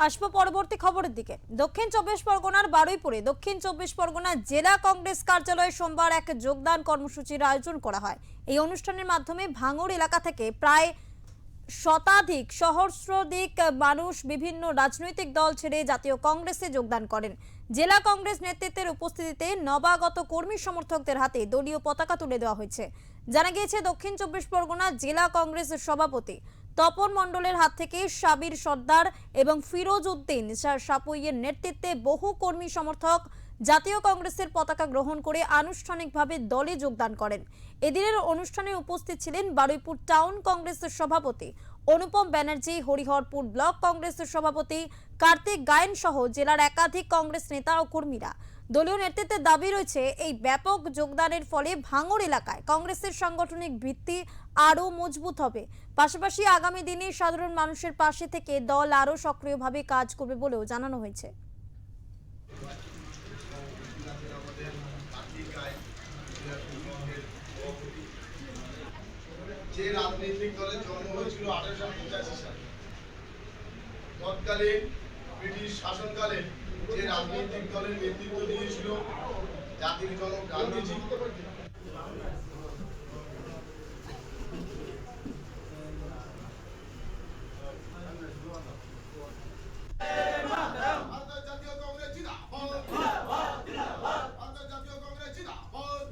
আসবো পরবর্তী খবরের দিকে। দক্ষিণ চব্বিশ পরগনার বারুইপুরে দক্ষিণ চব্বিশ পরগনা জেলা কংগ্রেস কার্যালয়ে সোমবার এক যোগদান কর্মসূচির আয়োজন করা হয়। এই অনুষ্ঠানের মাধ্যমে ভাঙড় এলাকা থেকে প্রায় শতাধিক সহস্রাধিক মানুষ বিভিন্ন রাজনৈতিক দল ছেড়ে জাতীয় কংগ্রেসে যোগদান করেন। জেলা কংগ্রেস নেতৃত্বের উপস্থিতিতে নবাগত কর্মী সমর্থকদের হাতে দলীয় পতাকা তুলে দেওয়া হয়েছে। জানা গিয়েছে দক্ষিণ চব্বিশ পরগনা জেলা কংগ্রেস সভাপতি তপন মণ্ডলের হাত থেকে সাবির সর্দার এবং ফিরোজ উদ্দিন সাপুইয়ের নেতৃত্বে বহু কর্মী সমর্থক জাতীয় কংগ্রেসের পতাকা গ্রহণ করে আনুষ্ঠানিকভাবে দলে যোগদান করেন। এদিনের অনুষ্ঠানে উপস্থিত ছিলেন বারুইপুর টাউন কংগ্রেসের সভাপতি অনুপম ব্যানার্জি, হরিহরপুর ব্লক কংগ্রেসের সভাপতি কার্তিক গায়েন সহ জেলার একাধিক কংগ্রেস নেতা ও কর্মীরা। দলীয় নেতৃত্বের দাবি রয়েছে, এই ব্যাপক যোগদানের ফলে ভাঙড় এলাকায় কংগ্রেসের সাংগঠনিক ভিত্তি আরও মজবুত হবে। পাশাপাশি আগামী দিনে সাধারণ মানুষের পাশে থেকে দল আরও সক্রিয়ভাবে কাজ করবে বলেও জানানো হয়েছে। যে রাজনৈতিক দলের জন্ম হয়েছিল 1885 সালে, তৎকালীন ব্রিটিশ শাসনকালে যে রাজনৈতিক দলের নেতৃত্ব দিয়েছিল জাতির জনক গান্ধীজি, আন্তর্জাতীয় কংগ্রেস জিন্দাবাদ, আন্তর্জাতীয় কংগ্রেস জিন্দাবাদ,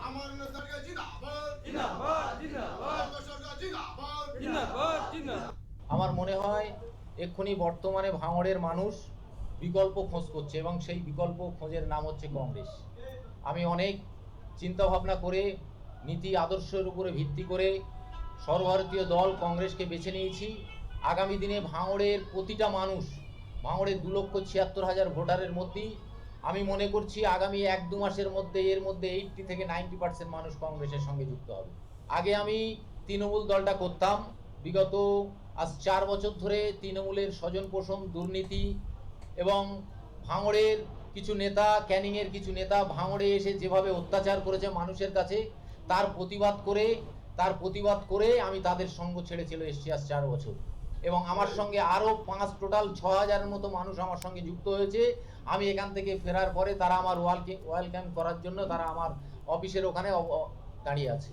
আমার নেতাকে আমার মনে হয় এক্ষুনি বর্তমানে ভাঙড়ের মানুষ বিকল্প খোঁজ করছে এবং সেই বিকল্প খোঁজের নাম হচ্ছে কংগ্রেস। আমি অনেক চিন্তা ভাবনা করে নীতি আদর্শের উপরে ভিত্তি করে সর্বভারতীয় দল কংগ্রেসকে বেছে নিয়েছি। আগামী দিনে ভাঙড়ের প্রতিটা মানুষ, ভাঙড়ের 2,76,000 ভোটারের মধ্যেই আমি মনে করছি আগামী 1-2 মাসের মধ্যে এর মধ্যে 80 থেকে 90% মানুষ কংগ্রেসের সঙ্গে যুক্ত হবে। আগে আমি তৃণমূল দলটা করতাম, বিগত আজ 4 বছর ধরে তৃণমূলের স্বজন পোষণ, দুর্নীতি এবং ভাঙড়ের কিছু নেতা, ক্যানিংয়ের কিছু নেতা ভাঙড়ে এসে যেভাবে অত্যাচার করেছে মানুষের কাছে, তার প্রতিবাদ করে আমি তাদের সঙ্গ ছেড়ে চলে এসেছি আজ 4 বছর। এবং আমার সঙ্গে আরও টোটাল 6,000-এর মতো মানুষ আমার সঙ্গে যুক্ত হয়েছে। আমি এখান থেকে ফেরার পরে তারা আমার ওয়েলকাম করার জন্য তারা আমার অফিসের ওখানে দাঁড়িয়ে আছে।